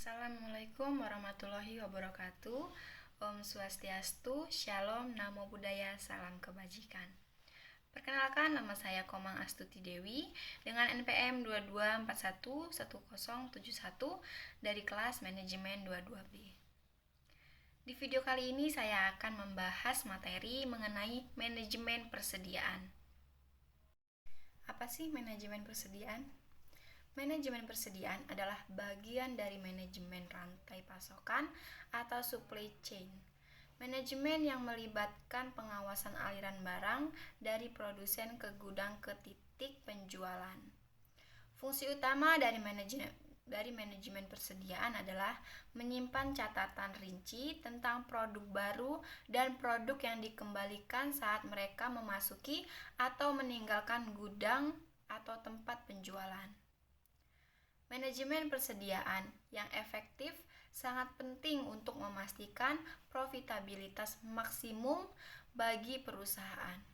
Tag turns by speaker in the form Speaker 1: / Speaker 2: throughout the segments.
Speaker 1: Assalamualaikum warahmatullahi wabarakatuh. Om Swastiastu, Shalom, Namo Buddhaya, Salam Kebajikan. Perkenalkan, nama saya Komang Astuti Dewi dengan NPM 22411071 dari kelas Manajemen 22B. Di video kali ini saya akan membahas materi mengenai manajemen persediaan. Apa sih manajemen persediaan? Manajemen persediaan adalah bagian dari manajemen rantai pasokan atau supply chain. Manajemen yang melibatkan pengawasan aliran barang dari produsen ke gudang ke titik penjualan. Fungsi utama dari manajemen persediaan adalah menyimpan catatan rinci tentang produk baru dan produk yang dikembalikan saat mereka memasuki atau meninggalkan gudang atau tempat penjualan. Manajemen persediaan yang efektif sangat penting untuk memastikan profitabilitas maksimum bagi perusahaan.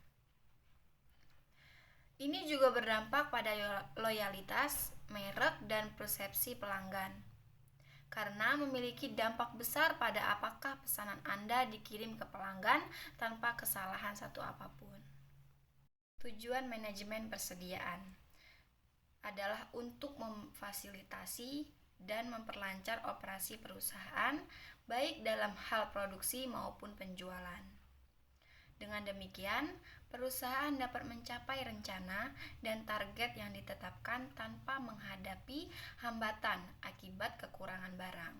Speaker 1: Ini juga berdampak pada loyalitas, merek, dan persepsi pelanggan, karena memiliki dampak besar pada apakah pesanan Anda dikirim ke pelanggan tanpa kesalahan satu apapun. Tujuan manajemen persediaan adalah untuk memfasilitasi dan memperlancar operasi perusahaan, baik dalam hal produksi maupun penjualan. Dengan demikian, perusahaan dapat mencapai rencana dan target yang ditetapkan tanpa menghadapi hambatan akibat kekurangan barang.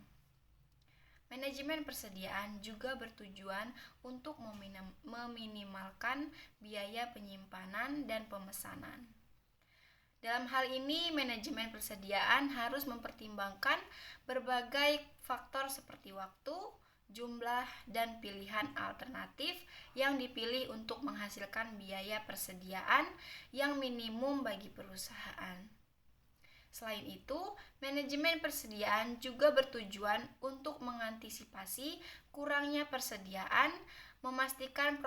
Speaker 1: Manajemen persediaan juga bertujuan untuk meminimalkan biaya penyimpanan dan pemesanan. Dalam hal ini, manajemen persediaan harus mempertimbangkan berbagai faktor seperti waktu, jumlah, dan pilihan alternatif yang dipilih untuk menghasilkan biaya persediaan yang minimum bagi perusahaan. Selain itu, manajemen persediaan juga bertujuan untuk mengantisipasi kurangnya persediaan, memastikan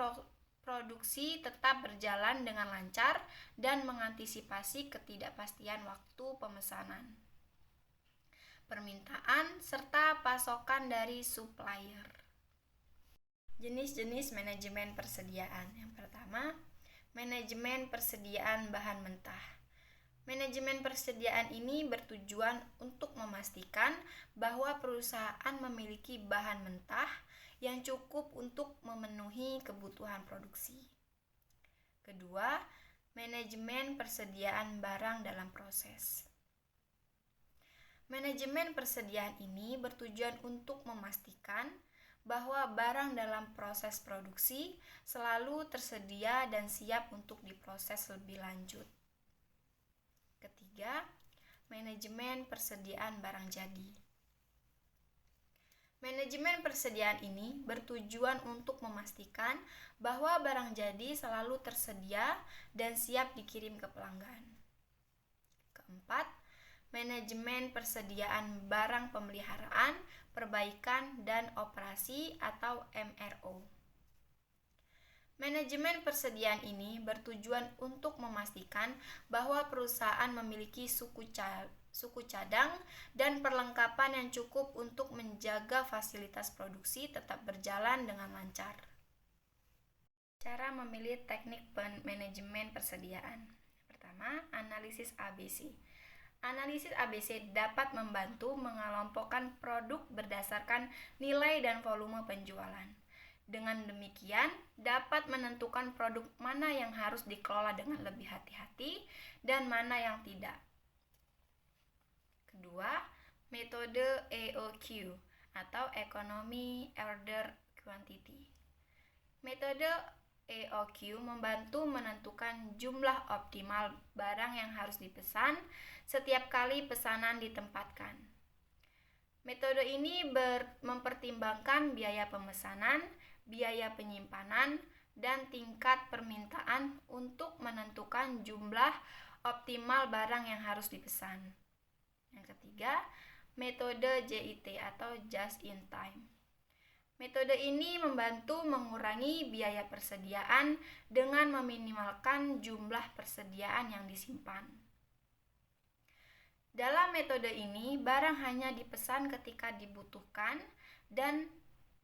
Speaker 1: produksi tetap berjalan dengan lancar, dan mengantisipasi ketidakpastian waktu pemesanan, permintaan, serta pasokan dari supplier. Jenis-jenis manajemen persediaan. Yang pertama, manajemen persediaan bahan mentah. Manajemen persediaan ini bertujuan untuk memastikan bahwa perusahaan memiliki bahan mentah yang cukup untuk memenuhi kebutuhan produksi. Kedua, manajemen persediaan barang dalam proses. Manajemen persediaan ini bertujuan untuk memastikan bahwa barang dalam proses produksi selalu tersedia dan siap untuk diproses lebih lanjut. Ketiga, manajemen persediaan barang jadi. Manajemen persediaan ini bertujuan untuk memastikan bahwa barang jadi selalu tersedia dan siap dikirim ke pelanggan. Keempat, manajemen persediaan barang pemeliharaan, perbaikan, dan operasi atau MRO. Manajemen persediaan ini bertujuan untuk memastikan bahwa perusahaan memiliki suku cadang dan perlengkapan yang cukup untuk menjaga fasilitas produksi tetap berjalan dengan lancar. Cara memilih teknik manajemen persediaan. Pertama, analisis ABC. Analisis ABC dapat membantu mengelompokkan produk berdasarkan nilai dan volume penjualan. Dengan demikian, dapat menentukan produk mana yang harus dikelola dengan lebih hati-hati dan mana yang tidak. Kedua, metode EOQ atau Economy Order Quantity. Metode EOQ membantu menentukan jumlah optimal barang yang harus dipesan setiap kali pesanan ditempatkan. Metode ini mempertimbangkan biaya pemesanan, biaya penyimpanan, dan tingkat permintaan untuk menentukan jumlah optimal barang yang harus dipesan. Yang ketiga, metode JIT atau Just in Time. Metode ini membantu mengurangi biaya persediaan dengan meminimalkan jumlah persediaan yang disimpan. Dalam metode ini, barang hanya dipesan ketika dibutuhkan dan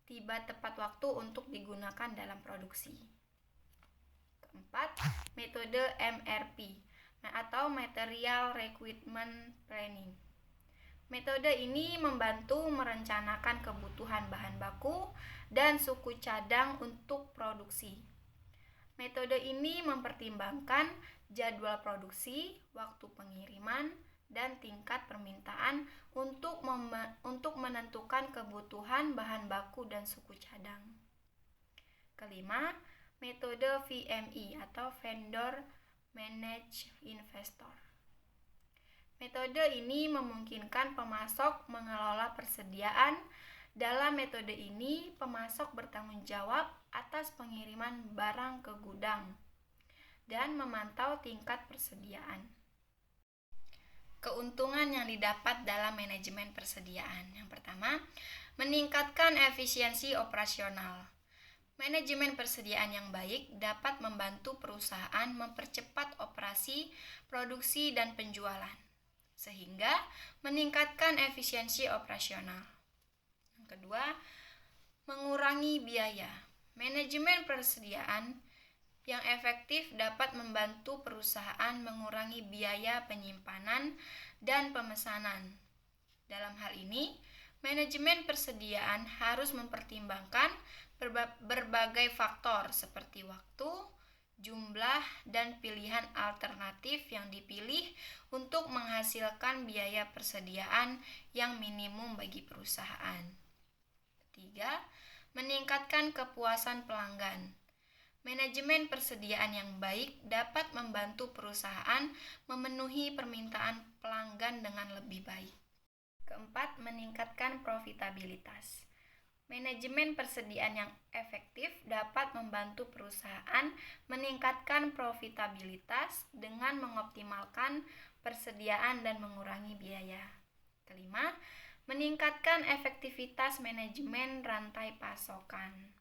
Speaker 1: tiba tepat waktu untuk digunakan dalam produksi. Keempat, metode MRP atau Material Requirement Planning. Metode ini membantu merencanakan kebutuhan bahan baku dan suku cadang untuk produksi. Metode ini mempertimbangkan jadwal produksi, waktu pengiriman, dan tingkat permintaan untuk menentukan kebutuhan bahan baku dan suku cadang. Kelima, metode VMI atau Vendor Managed Inventory. Metode ini memungkinkan pemasok mengelola persediaan. Dalam metode ini, pemasok bertanggung jawab atas pengiriman barang ke gudang dan memantau tingkat persediaan. Keuntungan yang didapat dalam manajemen persediaan. Yang pertama, meningkatkan efisiensi operasional. Manajemen persediaan yang baik dapat membantu perusahaan mempercepat operasi, produksi, dan penjualan, sehingga meningkatkan efisiensi operasional. Yang kedua, mengurangi biaya. Manajemen persediaan yang efektif dapat membantu perusahaan mengurangi biaya penyimpanan dan pemesanan. Dalam hal ini, manajemen persediaan harus mempertimbangkan berbagai faktor seperti waktu, jumlah, dan pilihan alternatif yang dipilih untuk menghasilkan biaya persediaan yang minimum bagi perusahaan. Ketiga, meningkatkan kepuasan pelanggan. Manajemen persediaan yang baik dapat membantu perusahaan memenuhi permintaan pelanggan dengan lebih baik. Keempat, meningkatkan profitabilitas. Manajemen persediaan yang efektif dapat membantu perusahaan meningkatkan profitabilitas dengan mengoptimalkan persediaan dan mengurangi biaya. Kelima, meningkatkan efektivitas manajemen rantai pasokan.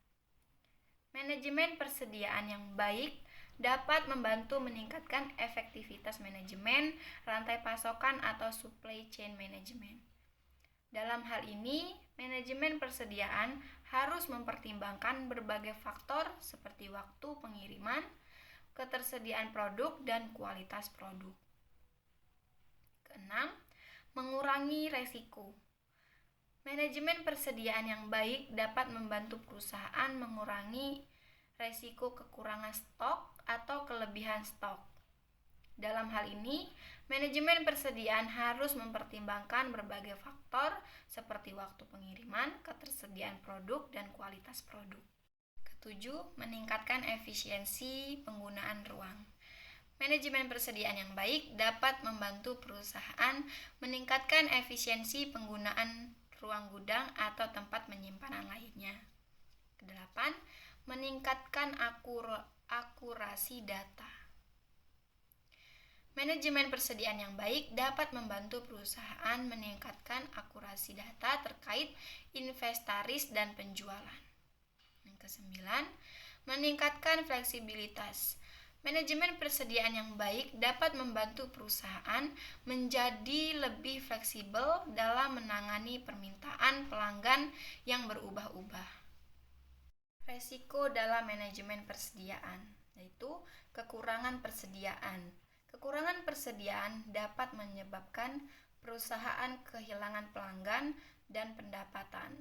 Speaker 1: Manajemen persediaan yang baik dapat membantu meningkatkan efektivitas manajemen rantai pasokan atau supply chain management. Dalam hal ini, manajemen persediaan harus mempertimbangkan berbagai faktor seperti waktu pengiriman, ketersediaan produk, dan kualitas produk. Keenam, mengurangi resiko. Manajemen persediaan yang baik dapat membantu perusahaan mengurangi resiko kekurangan stok atau kelebihan stok. Dalam hal ini, manajemen persediaan harus mempertimbangkan berbagai faktor seperti waktu pengiriman, ketersediaan produk, dan kualitas produk. Ketujuh, meningkatkan efisiensi penggunaan ruang. Manajemen persediaan yang baik dapat membantu perusahaan meningkatkan efisiensi penggunaan ruang gudang atau tempat penyimpanan lainnya. Kedelapan, meningkatkan akurasi data. Manajemen persediaan yang baik dapat membantu perusahaan meningkatkan akurasi data terkait inventaris dan penjualan. Yang kesembilan, meningkatkan fleksibilitas. Manajemen persediaan yang baik dapat membantu perusahaan menjadi lebih fleksibel dalam menangani permintaan pelanggan yang berubah-ubah. Resiko dalam manajemen persediaan, yaitu kekurangan persediaan. Kekurangan persediaan dapat menyebabkan perusahaan kehilangan pelanggan dan pendapatan.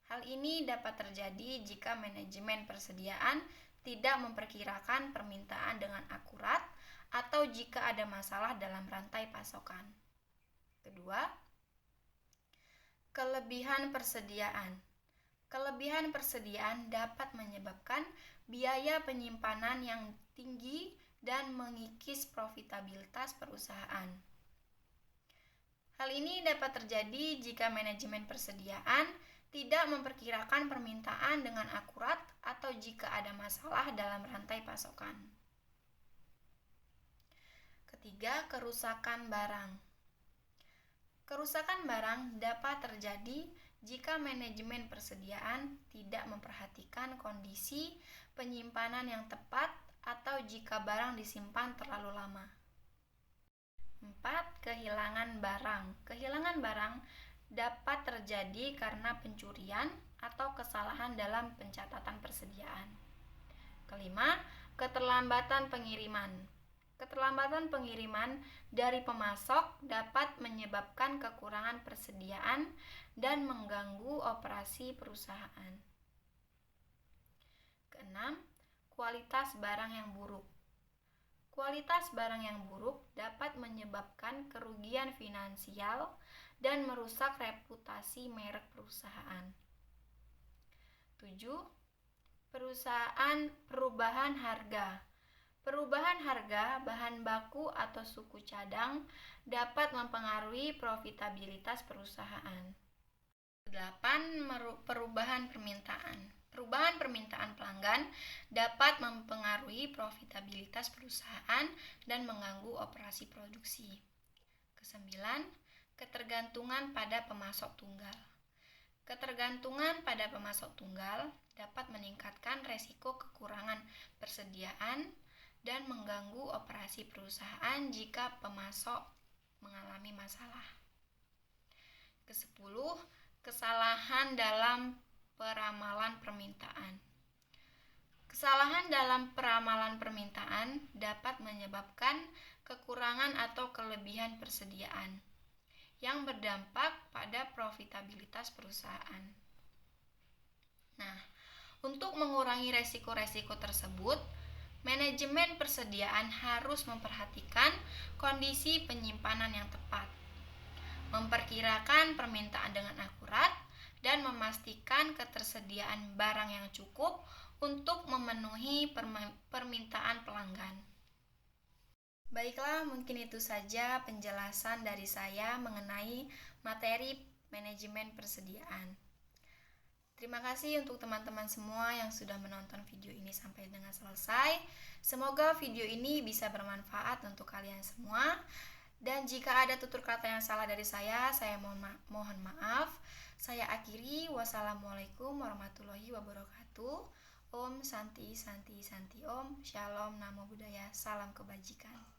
Speaker 1: Hal ini dapat terjadi jika manajemen persediaan tidak memperkirakan permintaan dengan akurat atau jika ada masalah dalam rantai pasokan. Kedua, kelebihan persediaan. Kelebihan persediaan dapat menyebabkan biaya penyimpanan yang tinggi dan mengikis profitabilitas perusahaan. Hal ini dapat terjadi jika manajemen persediaan tidak memperkirakan permintaan dengan akurat atau jika ada masalah dalam rantai pasokan. Ketiga, kerusakan barang. Kerusakan barang dapat terjadi jika manajemen persediaan tidak memperhatikan kondisi penyimpanan yang tepat atau jika barang disimpan terlalu lama. 4. Kehilangan barang. Kehilangan barang dapat terjadi karena pencurian atau kesalahan dalam pencatatan persediaan. Kelima, keterlambatan pengiriman. Keterlambatan pengiriman dari pemasok dapat menyebabkan kekurangan persediaan dan mengganggu operasi perusahaan. Keenam, kualitas barang yang buruk. Kualitas barang yang buruk dapat menyebabkan kerugian finansial dan merusak reputasi merek perusahaan. 7. Perubahan harga. Perubahan harga bahan baku atau suku cadang dapat mempengaruhi profitabilitas perusahaan. 8. Perubahan permintaan. Perubahan permintaan pelanggan dapat mempengaruhi profitabilitas perusahaan dan mengganggu operasi produksi. 9. Ketergantungan pada pemasok tunggal. Ketergantungan pada pemasok tunggal dapat meningkatkan resiko kekurangan persediaan dan mengganggu operasi perusahaan jika pemasok mengalami masalah. 10. Kesalahan dalam peramalan permintaan. Kesalahan dalam peramalan permintaan dapat menyebabkan kekurangan atau kelebihan persediaan yang berdampak pada profitabilitas perusahaan. Nah, untuk mengurangi resiko-resiko tersebut, manajemen persediaan harus memperhatikan kondisi penyimpanan yang tepat, memperkirakan permintaan dengan akurat, dan memastikan ketersediaan barang yang cukup untuk memenuhi permintaan pelanggan. Baiklah, mungkin itu saja penjelasan dari saya mengenai materi manajemen persediaan. Terima kasih untuk teman-teman semua yang sudah menonton video ini sampai dengan selesai. Semoga video ini bisa bermanfaat untuk kalian semua. Dan jika ada tutur kata yang salah dari saya mohon maaf. Saya akhiri. Wassalamualaikum warahmatullahi wabarakatuh. Om Santi Santi Santi Om. Shalom Namo Buddhaya. Salam kebajikan.